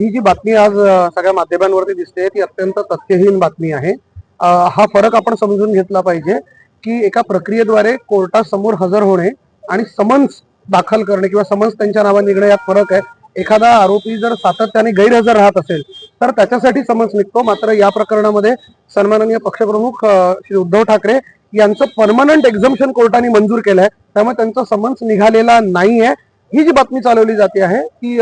ही जी बातमी आज सगळ्या माध्यमांवरती दिसते ती अत्यंत तथ्यहीन बातमी आहे। हा फरक आपण समजून घेतला पाहिजे की एका प्रक्रियेद्वारे कोर्टासमोर हजर होणे आणि समन्स दाखल करणे किंवा समन्स त्यांच्या नावाने निघणे यात फरक आहे। एखादा आरोपी जर सातत्याने गैरहजर राहत असेल तर त्याच्यासाठी समन्स निघतो, मात्र या प्रकरणामध्ये सन्माननीय पक्षप्रमुख श्री उद्धव ठाकरे यांचं परमनंट एक्झम्पशन कोर्टाने मंजूर केलंय, त्यामुळे त्यांचा समन्स निघालेला नाहीये। ही जी बातमी चालवली जाते आहे ती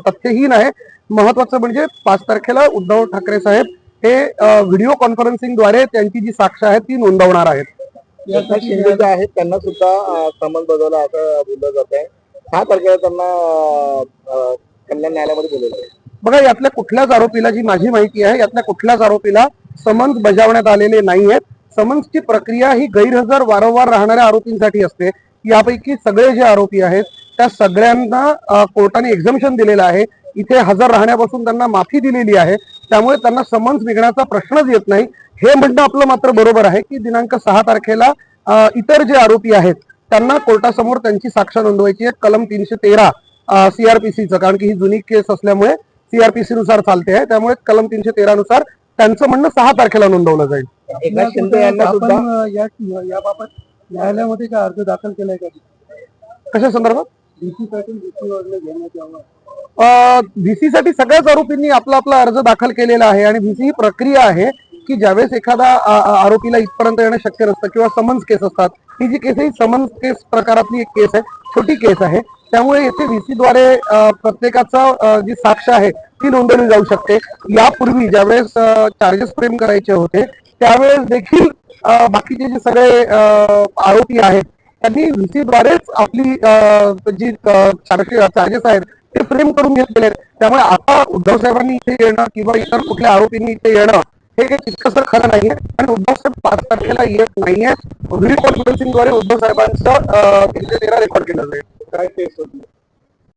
तथ्यहीन आहे। महत्वाचं म्हणजे 5 तारखेला उद्धव ठाकरे साहेब हे व्हिडिओ कॉन्फरन्सिंगद्वारे त्यांची जी साक्ष आहे ती नोंदवणार आहेत। एकनाथ शिंदे जे आहेत त्यांना सुद्धा समन्स बजावला असं बोललं जात आहे। 6 तारखेला त्यांना कल्याण न्यायालयामध्ये बोलवलं आहे। बघा, यातल्या कुठल्याच आरोपीला, जी माझी माहिती आहे, यातल्या कुठल्याच आरोपीला समन्स बजावण्यात आलेले नाहीयेत। समन्सची प्रक्रिया ही गैरहजर वारंवार राहणाऱ्या आरोपींसाठी असते। यापैकी सगळे जे आरोपी आहेत त्या सगळ्यांना कोर्टाने एक्झम्पशन दिलेलं आहे। इथे हजर राहण्यापासून त्यांना माफी दिलेली आहे, त्यामुळे त्यांना समन्स निघण्याचा प्रश्नच येत नाही। हे म्हणणं आपलं मात्र बरोबर आहे की दिनांक 6 तारखेला इतर जे आरोपी आहेत त्यांना कोर्टासमोर त्यांची साक्ष नोंदवायची आहे। कलम 313 सीआरपीसीचं, कारण की ही जुनी केस असल्यामुळे सीआरपीसी नुसार चालते आहे, त्यामुळे कलम 313 नुसार त्यांचं म्हणणं 6 तारखेला नोंदवलं जाईल। एकनाथ शिंदे यांना सुद्धा याबाबत न्यायालयामध्ये काय अर्ज दाखल केलाय का? कशा संदर्भात? व्हीसी साठी सगळ्याच आरोपींनी आपला आपला अर्ज दाखल केलेला आहे आणि व्हीसी ही प्रक्रिया आहे की ज्यावेळेस एखादा आरोपीला इथपर्यंत येणं शक्य नसतं किंवा समन्स केस असतात, ही जी केस आहे समन्स केस प्रकारातली एक केस आहे, छोटी केस आहे, त्यामुळे येथे व्हीसीद्वारे प्रत्येकाचा जी साक्ष आहे ती नोंदवली जाऊ शकते। यापूर्वी ज्यावेळेस चार्जेस फ्रेम करायचे होते त्यावेळेस देखील बाकीचे जे सगळे आरोपी आहेत त्यांनी व्हीसीद्वारेच आपली जी चार्जेस आहेत ते फ्रेम करून घेतलेले आहेत। त्यामुळे आता उद्धव साहेबांनी इथे येणं किंवा इतर कुठल्या आरोपींनी इथे येणं हे तितकंसं खरं नाहीये आणि उद्धव साहेब 5 तारखेला येत नाहीये। व्हिडिओ कॉन्फरन्सिंगद्वारे उद्धव साहेबांचं 313 रेकॉर्ड केलं जाईल। काय केस होती?